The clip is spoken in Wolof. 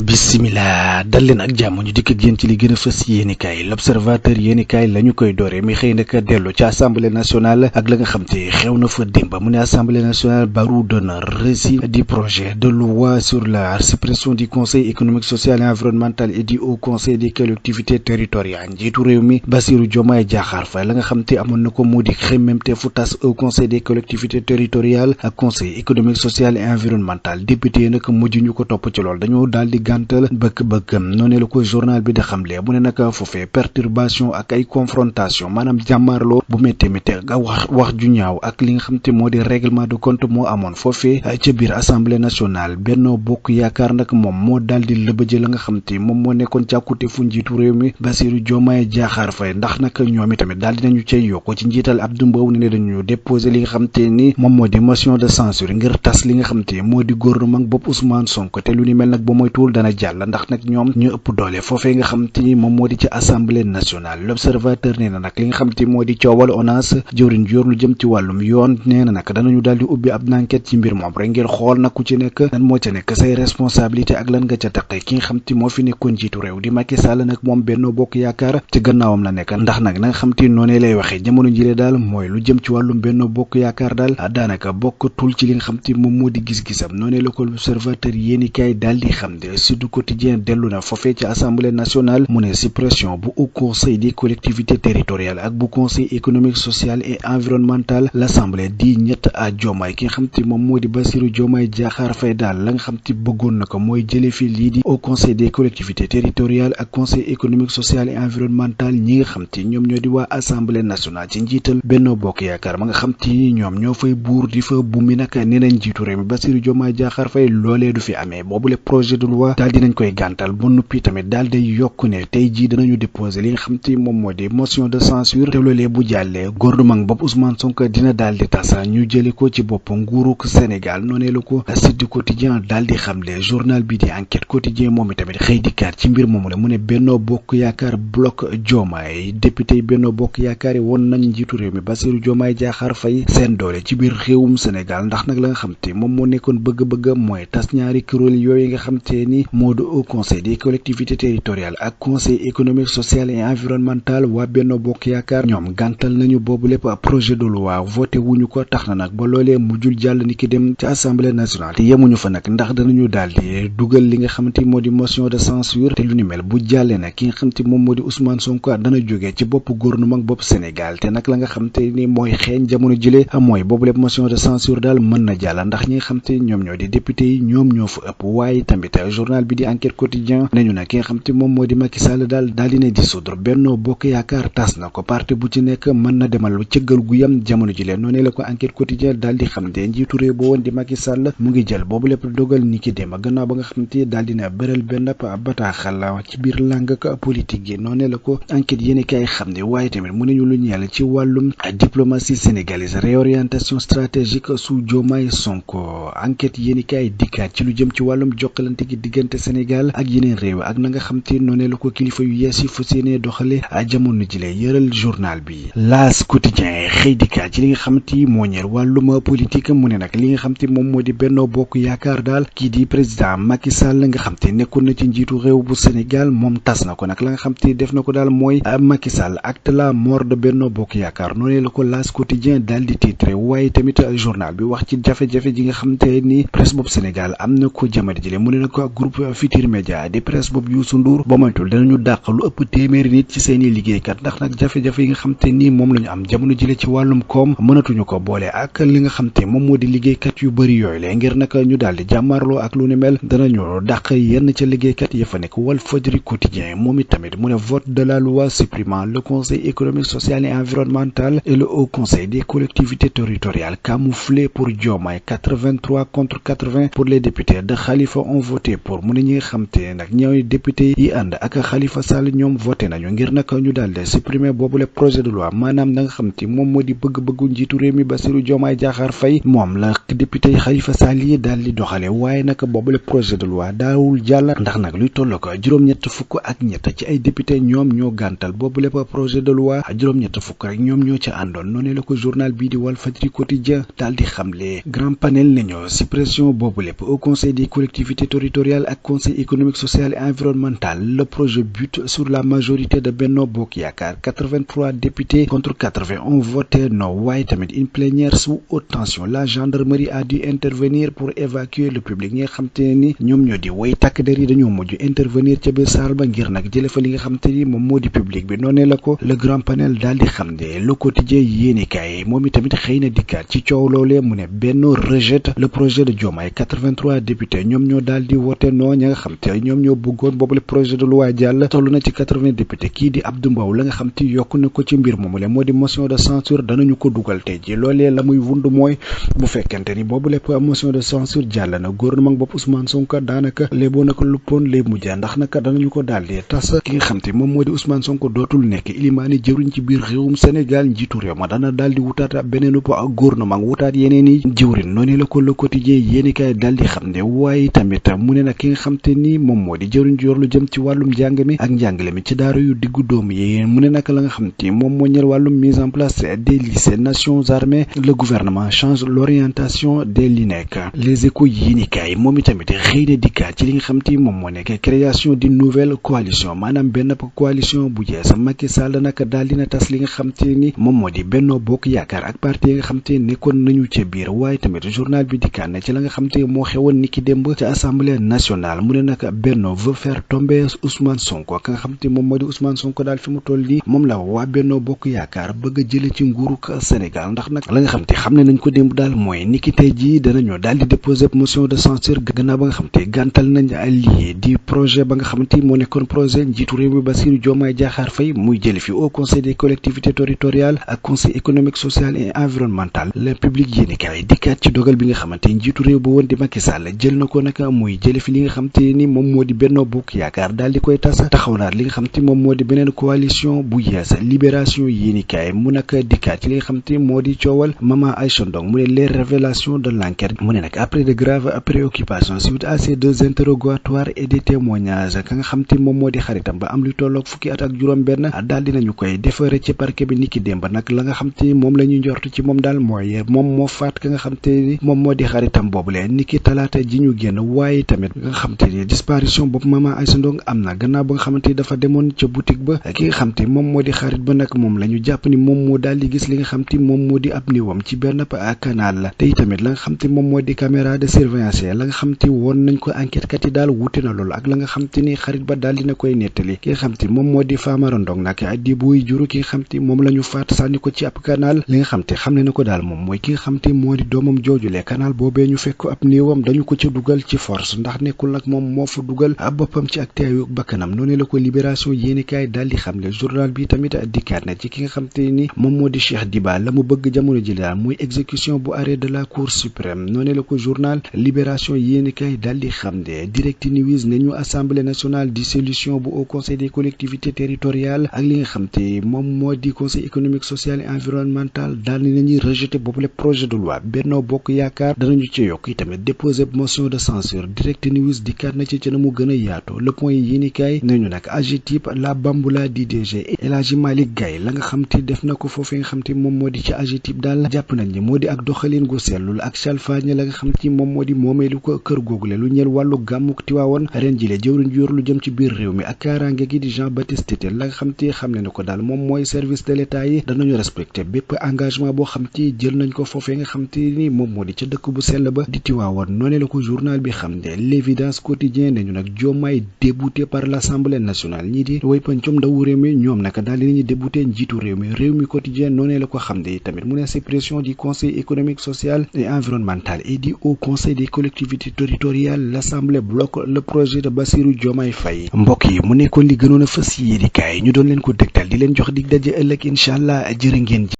Bismillah dal leen ak jàmm ñu dikk ak yéen ci li gën a fës yéenikaay l'observateur yéenikaay la ñu koy doore mi xëy naka dellu ci assemblée nationale ak la nga xam te xew na fa démb mu ne assemblée nationale barreau d'honneur récit du projet de loi sur la suppression du conseil économique social et environnemental et du haut conseil des collectivités territoriales njiitu réew mi Bassirou Diomaye Diakhar Faye la nga xam te amoon na ko moo di xemmemte fu tas au conseil des collectivités territoriales ak conseil économique social et environnemental député nag mujj ñu ko topp ci lool dañoo daal di gàntal bëgg-bëggam noonu la ko journal bi di xamle mu ne nag foofee perturbation ak ay confrontation maanaam jàmmaarloo bu métti nga wax ju ñaaw ak li nga xam te moo di règlement de compte moo amoon foofee ca biir assemblée nationale Benno Bokk Yaakaar nag moom moo daal di lëbëje la nga xam te moom moo nekkoon càkkute fu njiitu réew mi Bassirou Diomaye Diakhar Faye ndax nag ñoom itamit daal dinañu cay yokk ci njiital Abdou Mbow ne dañu déposé li nga xam te ni moom moo di motion de censure ngir tas li nga xam te moo di gouvernement bopp Ousmane Sonko te lu ni mel nag ba mooy tuul dana jàll ndax nag ñoom ñu ëpp doole foofee nga xam te ni moom moo di ci assemblée nationale l'observateur nee na nag li nga xam te moo di coowal ONAS jëwriñ yor lu jëm ci wàllum yoon nee na nag danañu daal di ubbi ab enquête ci mbir moom rek ngir xool nag ku ci nekk lan moo ca nekk say responsabilité ak lan nga ca taqee ki nga xam te moo fi nekkoon jiitu réew di Macky Sall nag moom Benno Bokk Yaakaar ci gannaawam la nekk ndax nag na nga xam te noonee lay waxee jamono jile daal mooy lu jëm ci wàllum Benno Bokk Yaakaar daal daanaka bokkatul ci li nga xam te moom moo di gis-gisam noonee la ko l'observateur yéenikaay daal di xam de Sud Quotidien dellu na foofee ci assemblée nationale mu ne suppression bu au conseil des collectivités territoriales ak bu conseil économique social et environnemental l'assemblée di ñett à Diomaye ki nga xam te moom moo di Bassirou Diomaye Diakhar Faye daal la nga xam te bëggoon na ko mooy jële fi lii di au conseil des collectivités territoriales ak conseil économique social et environnemental ñi nga xam te ñoom ñoo di waa assemblée nationale ci njiital Benno Bokk Yaakaar ma nga xam te ñoom ñoo fay buur di fa bu mi nag nee nañ njiitu réew mi Bassirou Diomaye Diakhar Faye loolee du fi amee boobule projet de loi daal dinañ koy gàntal ba noppi tamit daal day yokk ne tey jii danañu déposer li nga xam te moom moo di motion de censure te loolee bu jàllee gouvernement bopp Ousmane Sonko dina daal di tas ñu jële ko ci bopp nguuruk Sénégal noonee la ko Sud Quotidien daal di xamle journal bi di Enquête Quotidien moom itamit xëy dikkaat ci mbir moomu la mu ne Benno Bokk Yaakaar bloc Diomaye député yi Benno Bokk Yaakaar yi woon nañ njiitu réew mi Bassirou Diomaye Diakhar Faye seen doole ci biir réewum Sénégal ndax nag la nga xam te moom moo nekkoon bëgg-bëgg mooy tas ñaari kuréel yooyu nga xam te ni moo du au conseil des collectivités territoriales ak conseil économique social et environnemental waa Benno Bokk Yaakaar ñoom gàntal nañu boobu lépp projet de loi voté wuñu ko tax na nag ba loolee mujjul jàll ni ki dem ci assemblée nationale te yemuñu fa nag ndax danañu daal di dugal li nga xamante moo di motion de censure te lu ni mel bu jàllee nag ki nga xamante moom moo di Ousmane Sonko dana jógee ci bopp gouvernement bopp Sénégal te nag la nga xamante ni mooy xeeñ jamono jile mooy boobu lépp motion de censure daal mën na jàll ndax ñi nga xamante ñoom ñoo di député yi ñoom ñoo fa ëpp waaye tamit journal bi di Enquête Quotidien nañu nag ki nga xam te moom moo di Macky Sall daal dina dissoudre Benno Bokk Yaakaar tas na ko parti bu ci nekk mën na demal lu cëggal gu yam jamono ji leen noonu la ko Enquête Quotidien daal di xam de njiitu réew ba woon di Macky Sall mu ngi jël boobu lépp dogal ni ki dem gannaaw ba nga xam te daal dina bëral benn bataaxal ci biir làng ak politique yi noonu la ko enquête yéen kay xam ne waaye tamit mu nañu lu ñeel ci wàllum diplomatie sénégalaise réorientation stratégique su Diomaye Sonko enquête yéen kay dikkaat ci lu jëm ci wàllum jokkalante gi diggante Sénégal ak yeneen réew ak na nga xam te noonu la ko kilifa yu yees yi fas yéene doxale jamono jile yëral journal bi L'As Quotidien xëy dikkaat ci li nga xam te moo ñeel wàllum politique mu ne nag li nga xam te moom moo di Benno Bokk Yaakaar daal kii di président Macky Sall nga xam te nekkoon na ci njiitu réew bu Sénégal moom tas na ko nag la nga xam te def na ko daal mooy Macky Sall acte la mort de Benno Bokk Yaakaar noonu la ko L'As Quotidien daal di titré waaye tamit journal bi wax ci jafe-jafe ji nga xam te ni presse boobu Sénégal am na ko jamono jile mu ne nag groupe Futurs Médias di presse boobu Youssou Ndour ba moytul danañu dàq lu ëpp téeméeri nit ci seeni liggéeykat ndax nag jafe-jafe yi nga xam te ni moom la ñu am jamono jile ci wàllum koom mënatuñu ko boole ak li nga xam te moom moo di liggéeykat yu bëri yooyu la ngir nag ñu daal di jàmmaarloo ak lu ni mel danañu dàq yenn ca liggéeykat ya fa nekk Walfadjri Quotidien moom it tamit mu ne vote de la loi supprimant le conseil économique social et environnemental et le haut conseil des collectivités territoriales camouflé pour Diomaye 83 contre 80 pour les députés de Khalifa ont voté pour mu ne ñi nga xam te nag ñooy député yi ànd ak Khalifa Sall ñoom voté nañu ngir nag ñu daal di supprimer boobu le projet de loi maanaam na nga xam te moom moo di bëgg-bëggu njiitu réew mi Bassirou Diomaye Diakhar Faye moom la député yi Khalifa Sall yi daal di doxale waaye nag boobu le projet de loi daawul jàll ndax nag luy toll ko juróom-ñett fukk ak ñett ci ay député ñoom ñoo gàntal boobu le projet de loi juróom-ñett fukk rek ñoom ñoo ca àndoon noonu la ko journal bii di Walfadjri Quotidien daal di xamle grand panel nañu suppression boobu lépp au conseil des collectivités territoriales territorial ak conseil économique social et environnemental. Le projet bute sur la majorité de Benno Bokk Yaakaar, 83 députés contre 80 ont voté non. Waaye tamit une plénière sous haute tension. La gendarmerie a dû intervenir pour évacuer le public. ñi nga xam te ni ñoom ñoo di way takk der yi dañoo mujj intervenir ca biir saal ba ngir nag jële fa li nga xam te ni moom moo di public bi. noonee la ko le grand panel daal di xam ne. Le quotidien yéenekaay moom itamit xëy na dikkaat ci coow loolee mu ne Benno rejette le projet de Diomaye. 83 députés ñoom ñoo daal di wote non. ña nga xam te ñoom ñoo bëggoon boobu le projet de loi jàll toll na ci 80 députés. kii di Abdou Mbow la nga xam te yokk na ko ci mbir moomu le moo di motion de censure danañu ko dugal tey ji. loolee la muy wund mooy bu fekkente ni boobu lépp motion de censure jàll na gouvernement bopp Ousmane Sonko daanaka léeboo naka luppoon lay mujjee ndax naka danañu ko daal di tas. ki nga xam te moom moo di Ousmane Sonko dootul nekk ilimaani jëruñ ci biir réewum Sénégal. njiitu réew ma dana daal di wutaat beneen gouvernement wutaat yeneen i jëwrin noonu la ko le quotidien yéenekaay daal di xam ne. waaye tamit mu ne nag ki nga xam te ni moom moo di jëwriñ yor lu jëm ci wàllum njàng mi ak njàngale mi ci daara yu diggu doomu yi mu ne naka la nga xam te moom moo ñeel wàllum mise en place des lycées Nations Armées. Le gouvernement change l'orientation des LINEC. Les Échos yéenekaay moom itamit xëy na dikkaat ci li nga xam te moom moo nekk création d'une nouvelle coalition maanaam benn coalition bu jees. Macky Sall nag daal dina tas li nga xam te ni moom moo di Benno Bokk Yaakaar ak parti yi nga xam te nekkoon nañu ca biir. waaye tamit journal bi dikkaat na ci la nga xam te moo xewoon niki démb ci assemblée nationale. mu ne nag Benno veut faire tomber Ousmane Sonko. ka nga xam te moom moo di Ousmane Sonko daal fi mu toll nii moom la waa Benno Bokk Yaakaar bëgg a jële ci nguuruk Sénégal ndax nag la nga xam te xam ne nañ ko démb daal mooy niki tey jii danañoo daal di déposer motion de censure gannaaw ba nga xam te gàntal nañ lii di projet ba nga xamante moo nekkoon projet njiitu réew mi Bassirou Diomaye Diakhar Faye muy jële fi au conseil des collectivités territoriales ak conseil économique social et environnemental. Le public yéenekaay dikkaat ci dogal bi nga xamante njiitu réew ba woon di Macky Sall jël na ko nag muy jële fi li nga xam te ni moom moo di Benno Bokk Yaakaar daal di koy tas taxawnaat li nga xam te moom moo di beneen coalition bu yees. Libération yéenekaay mu nag dikkaat ci li nga xam te moo di coowal Mama Aïcha Ndong mu ne les révélations de l'enquête. mu ne nag après de graves préoccupations suite à ces deux interrogatoires et des témoignages ka nga xam te moom moo di xaritam ba am lu tolloog fukki at ak juróom benn daal dinañu koy defare ci parquet bi niki démb nag la nga xam te moom la ñuy njortu ci moom daal mooy moom moo faat ka nga xam te ni moom moo di xaritam boobule niki talaata ji ñu génn. waaye tamit nga xam te ni disparition boobu Mama Aïcha Ndong am na gannaaw ba nga xamante ni dafa demoon ca boutique ba ki nga xam te moom moo di xarit ba nag moom la ñu jàpp ni moom moo daal di gis li nga xam te moom moo di ab niwam ci benn canal la te tamit la nga xam te moom moo di caméra de surveillance la nga xam te woon nañ ko enquête kat yi daal wuute na loolu ak la nga xam te ni xarit ba daal dina koy nettali. ki nga xam te moom moo di Famara Ndong nag di buy juru ki nga xam te moom la ñu faat sànni ko ci ab canal li nga xam te xam ne na ko daal moom mooy ki nga xam te moo di doomam joojule canal boobee ñu fekk ab niwam dañu ko ca dugal ci force ndax nekkul nag moom moo fa dugal ab boppam ci ak teeyu bakkanam. noonu la ko Libération yéenekaay daal di xam le journal bi tamit dikkaat na ci ki nga xam te ni moom moo di Cheikh Diba la mu bëgg jamono ji daal muy exécution bu arrêt de la Cour suprême. noonu la ko journal Libération yéenekaay daal di xam ne Direct News ne ñu assemblée nationale dissolution bu au conseil des collectivités territoriales ak li nga xam te moom moo di conseil économique social et environnemental daal ni nañuy rejeté boobu le projet de loi. Benno Bokk Yaakaar danañu ci yokk yi tamit déposer motion de censure. Direct News dikkaat na ci na mu gën a yaatu. Le Point yéenekaay nañu nag AGETIP la bamboula di DG El Hadji Malick Gaye la nga xam te def na ko foofee nga xam te moom moo di ci AGETIP daal jàpp nañ ni moo di ak doxalin gu sellul ak salfaañe la nga xam te moom moo di moomeelu ko kër googule lu ñeel wàllu gàmmuk Tiwaawoon ren jile jëwriñ ju yor lu jëm ci biir réew mi ak kaaraange gi di Jean Baptiste Tité la nga xam te xam ne na ko daal moom mooy service de l'État yi danañu respecté bépp engagement boo xam te jël nañ ko foofee nga xam te ni moom moo di ca dëkk bu sell ba di Tiwaawoon. noonu la ko journal bi xam ne l'évidence quotidien nañu nag Diomaye débouté par l'Assemblée nationale ñii di way pancom ndawu réew mi ñoom naka daal dinañu débouté njiitu réew mi quotidien noonu la ko xam ne tamit mu ne suppression du conseil économique social et environnemental et du haut conseil des collectivités territoriales. L'Assemblée bloque le projet de Bassirou Diomaye Faye. mbokk yi mu nekkoon li gënoon a fës yéenekaay ñu doon leen ko dégtal di leen jox dig daje ëllëg incha allah jërë ngeen